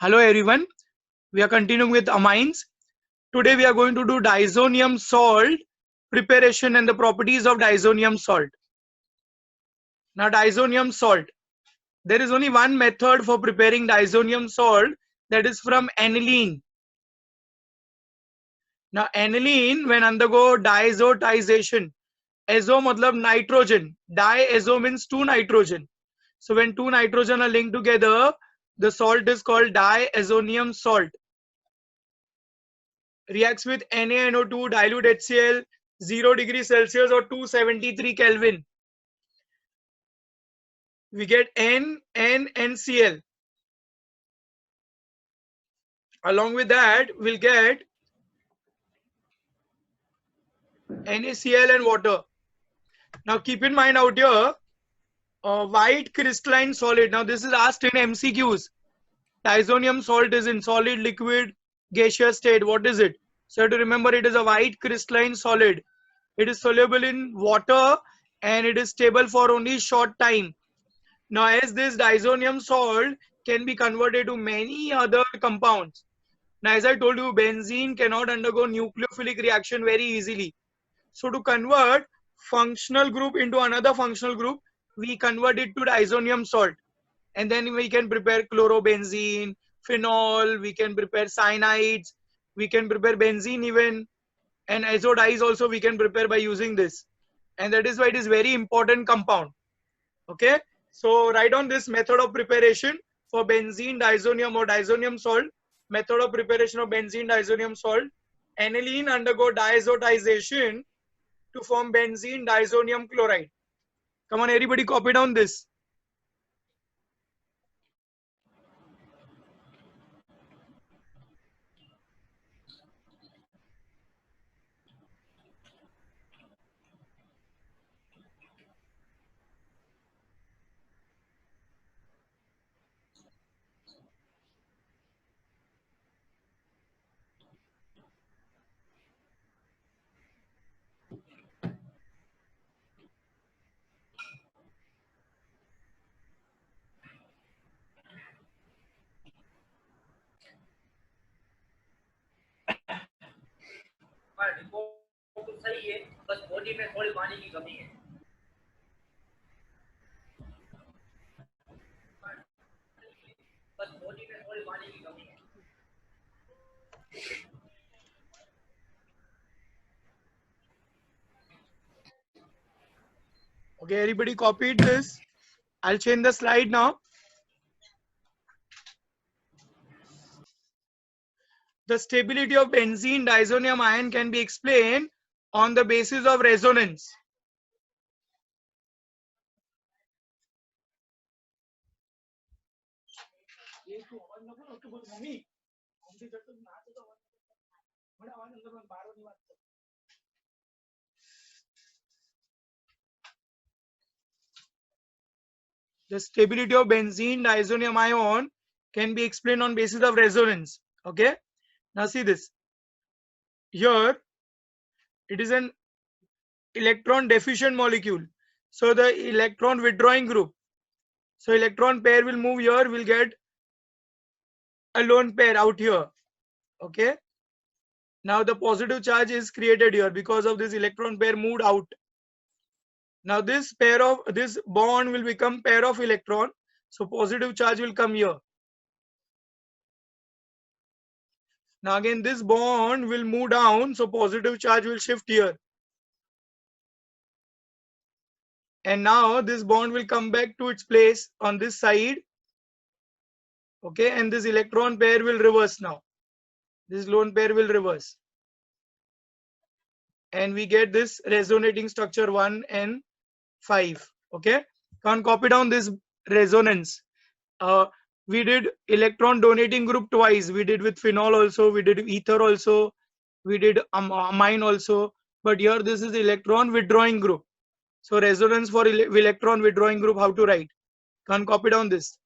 Hello everyone, we are continuing with amines. Today we are going to do diazonium salt preparation and the properties of diazonium salt. Now diazonium salt, there is only one method for preparing diazonium salt, that is from aniline. Now aniline when undergo diazotization, azo matlab nitrogen, diazo means two nitrogen. So when two nitrogen are linked together, the salt is called diazonium salt. Reacts with NaNO2, dilute HCl, 0 degree Celsius or 273 Kelvin. We get NaNCl. Along with that, we'll get NaCl and water. Now keep in mind out here, white crystalline solid. Now this is asked in MCQs. Diazonium salt is in solid, liquid, gaseous state. What is it? So you have to remember it is a white crystalline solid. It is soluble in water and it is stable for only short time. Now, as this diazonium salt can be converted to many other compounds. Now, as I told you, benzene cannot undergo nucleophilic reaction very easily. So, to convert functional group into another functional group, we convert it to diazonium salt. And then we can prepare chlorobenzene, phenol, we can prepare cyanides, we can prepare benzene even, and azodize also we can prepare by using this. And that is why it is very important compound. Okay, so write on this method of preparation for benzene diazonium or diazonium salt. Method of preparation of benzene diazonium salt. Aniline undergo diazotization to form benzene diazonium chloride. Come on, everybody, copy down this. Report तो सही है, बस body में थोड़ी पानी की कमी है। बस बॉडी में थोड़ी पानी की कमी है। Okay, everybody copied this. I'll change the slide now. The stability of benzene diazonium ion can be explained on the basis of resonance. The stability of benzene diazonium ion can be explained on basis of resonance. Okay, now see this. Here it is an electron deficient molecule, so the electron withdrawing group, so electron pair will move here, we'll get a lone pair out here. Okay, now the positive charge is created here because of this electron pair moved out. Now this bond will become pair of electron, so positive charge will come here. Now again this bond will move down, so positive charge will shift here. And now this bond will come back to its place on this side. Okay, and this electron pair will reverse now. This lone pair will reverse. And we get this resonating structure 1 and 5. Okay, can't copy down this resonance. We did electron donating group twice. We did with phenol also, we did ether also, we did amine also. But here this is electron withdrawing group. So resonance for electron withdrawing group, how to write? Can't copy down this.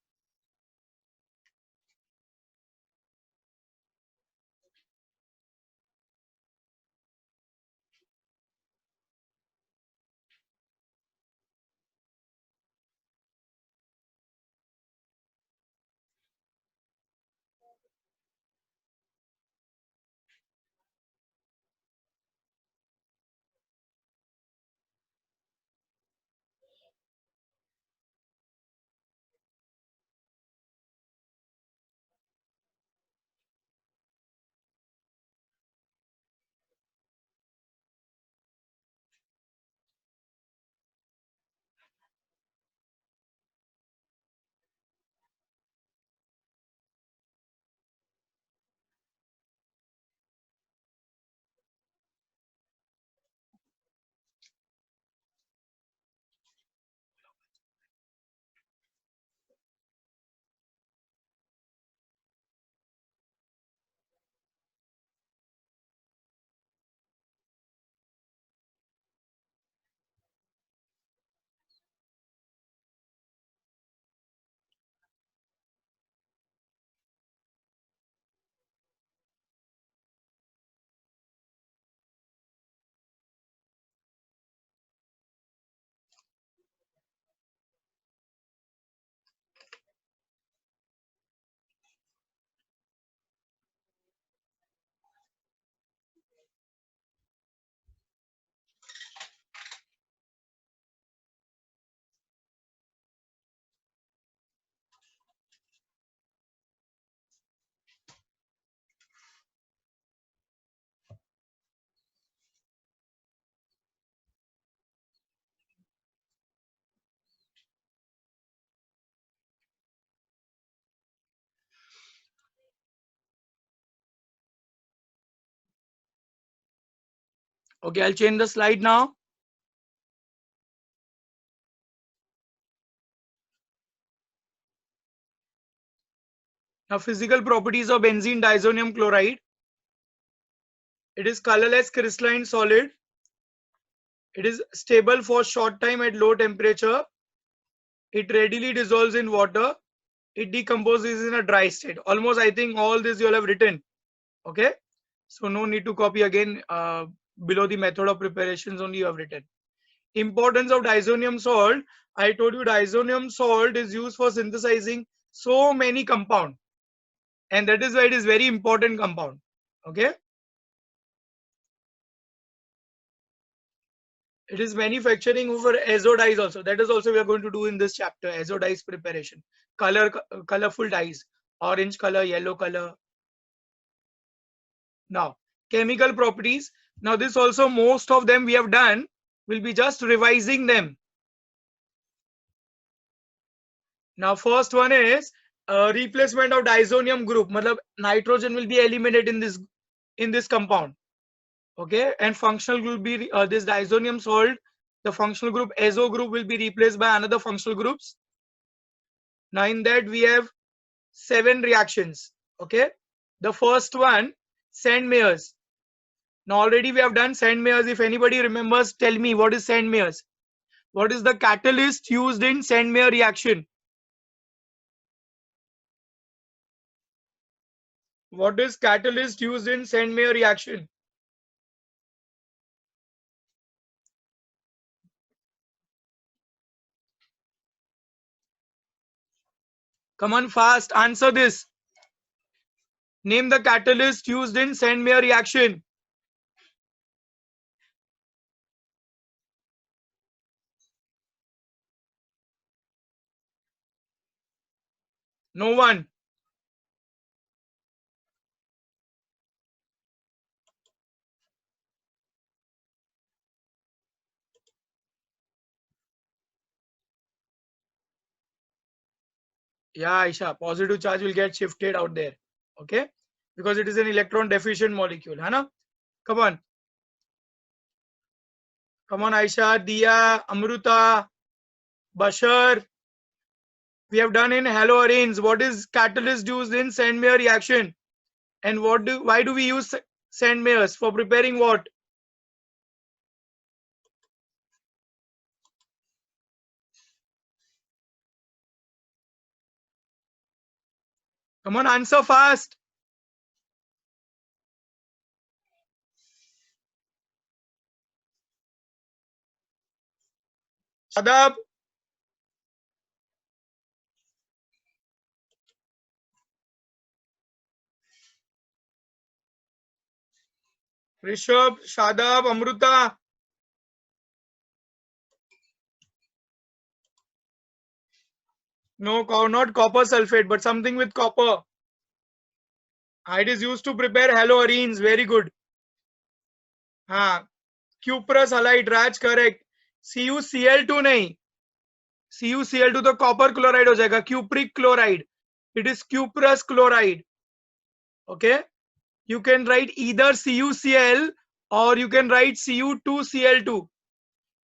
Okay, I'll change the slide now. Now, physical properties of benzene diazonium chloride. It is colorless crystalline solid. It is stable for short time at low temperature. It readily dissolves in water. It decomposes in a dry state. Almost, I think all this you all have written. Okay, so no need to copy again. Below the method of preparations only you have written. Importance of diazonium salt. I told you diazonium salt is used for synthesizing so many compound, and that is why it is very important compound. Okay, it is manufacturing for azo dyes also. That is also we are going to do in this chapter. Azo dyes preparation, colorful dyes, orange color, yellow color. Now chemical properties. Now this also most of them we have done. We'll be just revising them. Now first one is replacement of diazonium group. Matlab nitrogen will be eliminated in this compound. Okay, and functional group will be this diazonium salt. The functional group azo group will be replaced by another functional groups. Now in that we have 7 reactions. Okay, the first one, Sandmeyer's. Now already we have done Sandmeyer's. If anybody remembers, tell me what is Sandmeyer's. What is the catalyst used in Sandmeyer reaction? What is catalyst used in Sandmeyer reaction? Come on, fast, answer this. Name the catalyst used in Sandmeyer reaction. No one. Yeah, Aisha, positive charge will get shifted out there. Okay, because it is an electron deficient molecule. Hana? Come on. Come on, Aisha, Dia, Amruta, Bashar. We have done in haloarenes. What is catalyst used in Sandmeyer reaction? And why do we use Sandmeyers for preparing what? Come on, answer fast. Shadab. Rishabh, Shadab, Amruta. No, not copper sulfate, but something with copper. It is used to prepare haloarenes. Very good. हाँ, cuprous halide, Raj correct. CuCl2 नहीं. CuCl2 तो copper chloride हो जाएगा. Cupric chloride. It is cuprous chloride. Okay. You can write either CuCl or you can write Cu2Cl2.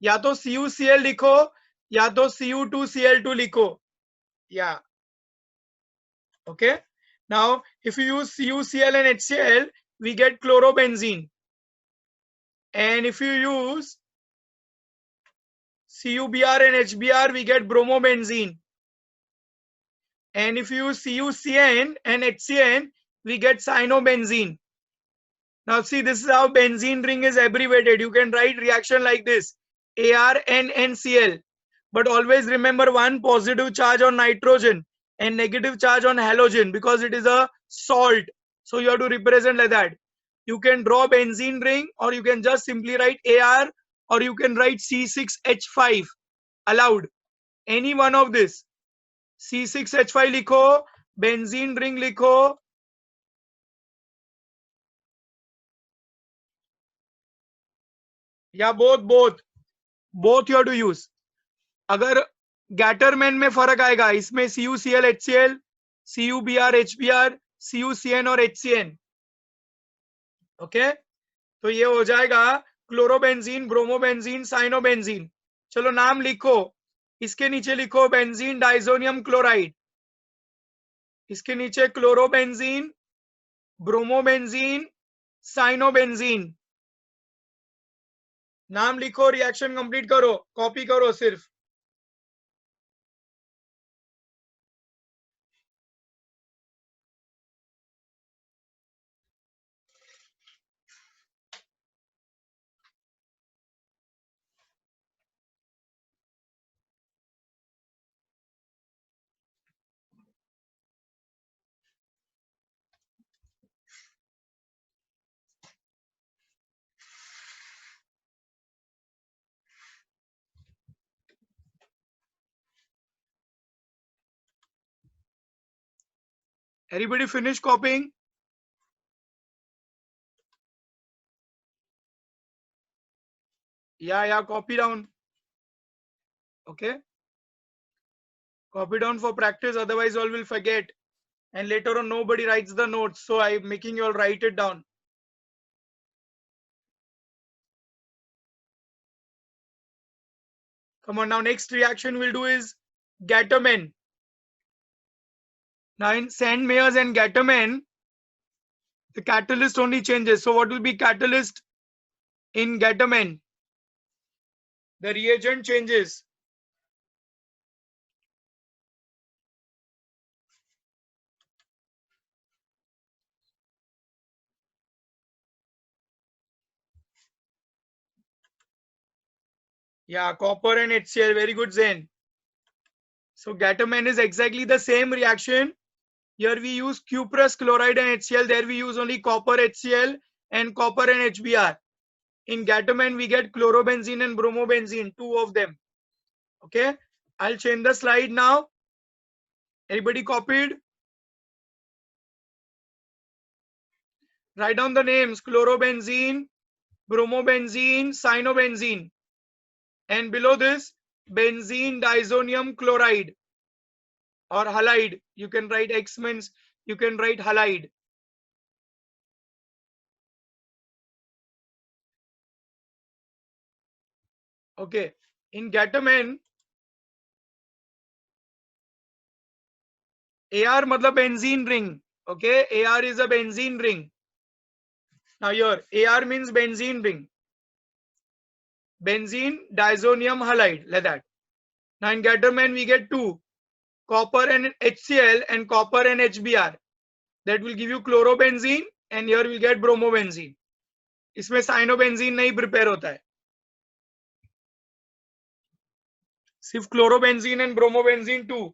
या तो CuCl लिखो या तो Cu2Cl2 लिखो. Yeah. Okay. Now, if you use CuCl and HCl, we get chlorobenzene. And if you use CuBr and HBr, we get bromobenzene. And if you use CuCN and HCN, we get cyanobenzene. Now see, this is how benzene ring is abbreviated. You can write reaction like this, ArNNCl. But always remember one positive charge on nitrogen and negative charge on halogen because it is a salt. So you have to represent like that. You can draw benzene ring or you can just simply write Ar or you can write C6H5. Allowed. Any one of this. C6H5 लिखो, benzene ring लिखो. या both you have to use. अगर Gattermann में फर्क आएगा इसमें CuCl HCl, CuBr HBr, CuCN और HCN. Okay, तो ये हो जाएगा क्लोरोबेंजीन, ब्रोमोबेंजीन, साइनोबेंजीन। चलो नाम लिखो, इसके नीचे लिखो बेंजीन डाइजोनियम क्लोराइड, इसके नीचे क्लोरोबेंजीन, ब्रोमोबेंजीन, साइनोबेंजीन। नाम लिखो, रिएक्शन कंप्लीट करो, कॉपी करो सिर्फ। Everybody finish copying? Yeah, copy down. Okay, copy down for practice, otherwise all will forget, and later on nobody writes the notes, so I'm making you all write it down. Come on, now next reaction we'll do is Gattermann. Now in Sandmeyer's and Gattermann, the catalyst only changes. So what will be catalyst in Gattermann? The reagent changes. Yeah, copper and HCl, very good, Zain. So Gattermann is exactly the same reaction. Here we use cuprous chloride and HCl. There we use only copper HCl and copper and HBr. In Gattermann we get chlorobenzene and bromobenzene, two of them. Okay, I'll change the slide now. Everybody copied? Write down the names: chlorobenzene, bromobenzene, cyanobenzene. And below this, benzene diazonium chloride or halide. You can write X means you can write halide. Okay, in Gattermann, AR matlab benzene ring. Okay, AR is a benzene ring. Now here, AR means benzene ring. Benzene diazonium halide, like that. Now in Gattermann we get two, copper and HCl and copper and HBr. That will give you chlorobenzene, and here we'll get bromobenzene. इसमें cyanobenzene नहीं prepare होता है, सिर्फ chlorobenzene and bromobenzene too.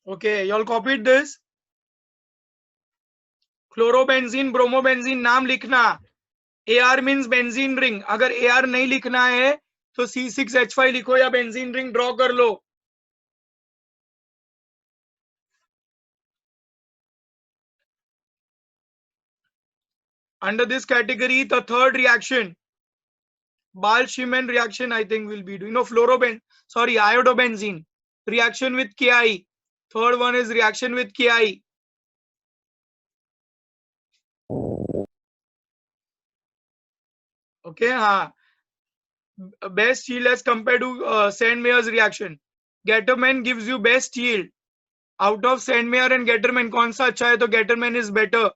Okay, you all copied this? Chlorobenzene, bromobenzene नाम लिखना. AR means benzene ring. अगर AR नहीं लिखना है तो C6H5 लिखो या बेंजीन रिंग ड्रॉ कर लो. Under this category, the third reaction, Bal-Schimann reaction, I think will be doing. No, iodobenzene reaction with Ki. Third one is reaction with Ki. Okay, best yield as compared to Sandmeyer's reaction. Gattermann gives you best yield. Out of Sandmeyer and Gattermann, कौन सा अच्छा है? तो Gattermann is better.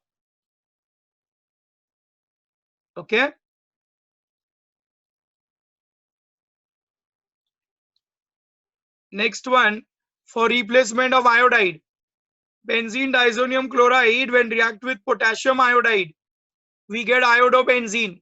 Okay. Next one, for replacement of iodide. Benzene diazonium chloride, when react with potassium iodide, we get iodobenzene.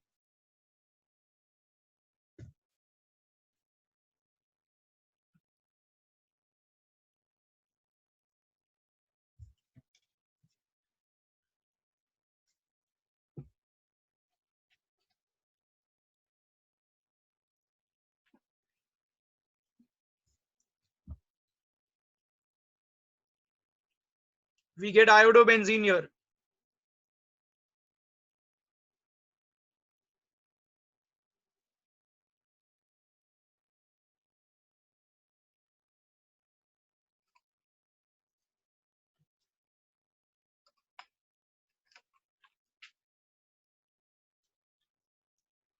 We get iodobenzene here.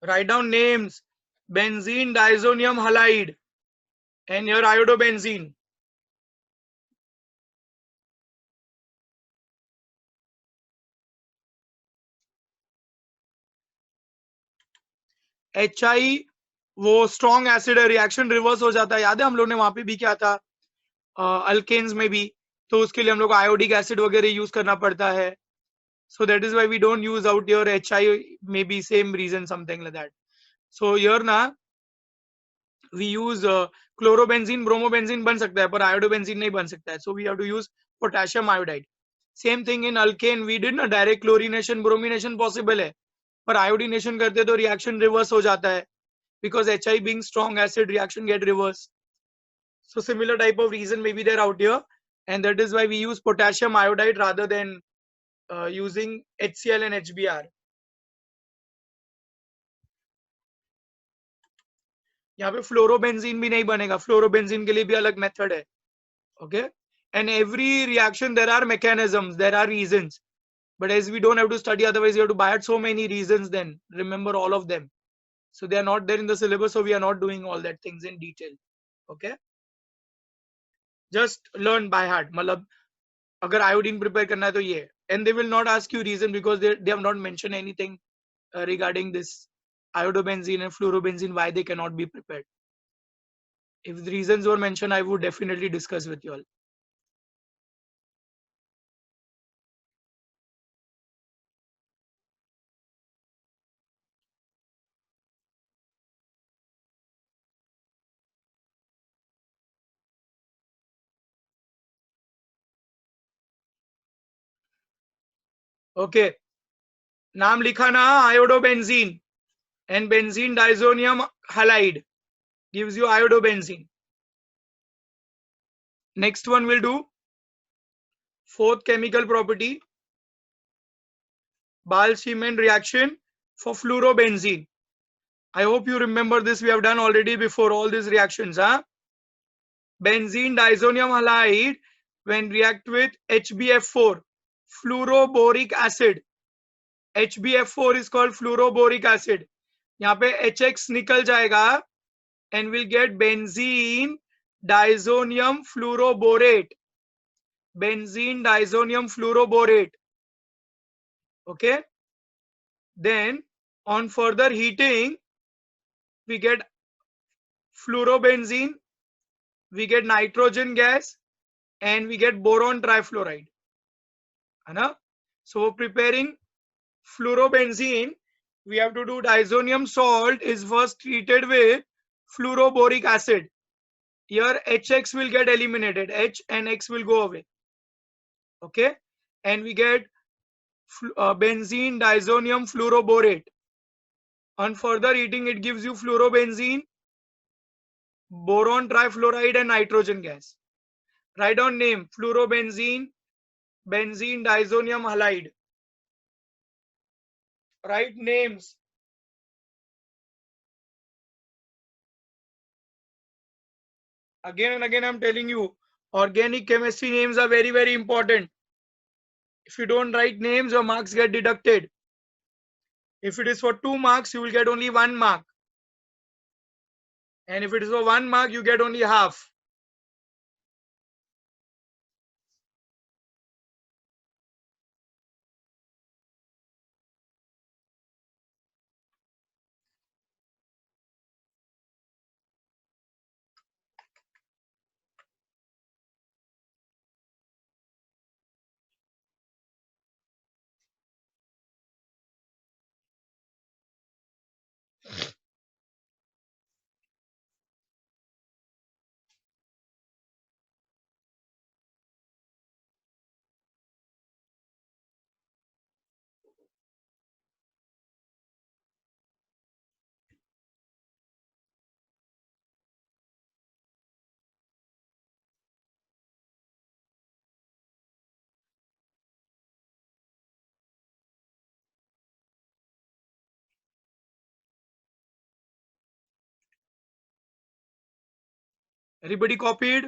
Write down names. Benzene diazonium halide. And here iodobenzene. HI वो strong acid है, reaction reverse हो जाता है. याद है हम लोग ने वहां पे भी क्या था, अल्केन्स में भी, तो उसके लिए हम लोग आयोडिक एसिड वगैरह यूज करना पड़ता है. So that is why we don't use out here HI, maybe same reason, something like that. So here na we use chlorobenzene, bromobenzene बन सकता है, पर iodobenzene नहीं बन सकता है. So we have to use potassium iodide. Same thing in alkane, we did ना direct chlorination, bromination possible है, पर iodination करते तो reaction reverse हो जाता है, because HI being strong acid, reaction get reverse. So similar type of reason may be there out here, and that is why we use potassium iodide rather than using HCl and HBr. यहाँ पे fluorobenzene भी नहीं बनेगा, fluorobenzene के लिए भी अलग method है. Okay, and every reaction there are mechanisms, there are reasons, but as we don't have to study, otherwise you have to buy out so many reasons, then remember all of them. So they are not there in the syllabus, so we are not doing all that things in detail. Okay, just learn by heart. मतलब अगर iodine prepare करना है तो ये, and they will not ask you reason because they have not mentioned anything regarding this iodobenzene and fluorobenzene why they cannot be prepared. If the reasons were mentioned, I would definitely discuss with you all. Okay, नाम लिखा ना, iodobenzene and benzene diazonium halide gives you iodobenzene. Next one we'll do fourth chemical property, Ball-Schiemann reaction for fluorobenzene. I hope you remember this, we have done already before all these reactions. Benzene diazonium halide when react with HbF4, fluoroboric acid. HbF4 is called fluoroboric acid. यहाँ पे HX निकल जाएगा and we'll get benzene diazonium fluoroborate. Benzene diazonium fluoroborate. Okay, then on further heating we get fluorobenzene, we get nitrogen gas, and we get boron trifluoride. So preparing fluorobenzene, we have to do diazonium salt is first treated with fluoroboric acid. Here HX will get eliminated, H and X will go away. Okay, and we get benzene diazonium fluoroborate. On further heating, it gives you fluorobenzene, boron trifluoride, and nitrogen gas. Write down name: fluorobenzene, benzene diazonium halide. Write names. Again and again I'm telling you, organic chemistry names are very, very important. If you don't write names, your marks get deducted. If it is for 2 marks, you will get only 1 mark. And if it is for 1 mark, you get only half. Everybody copied?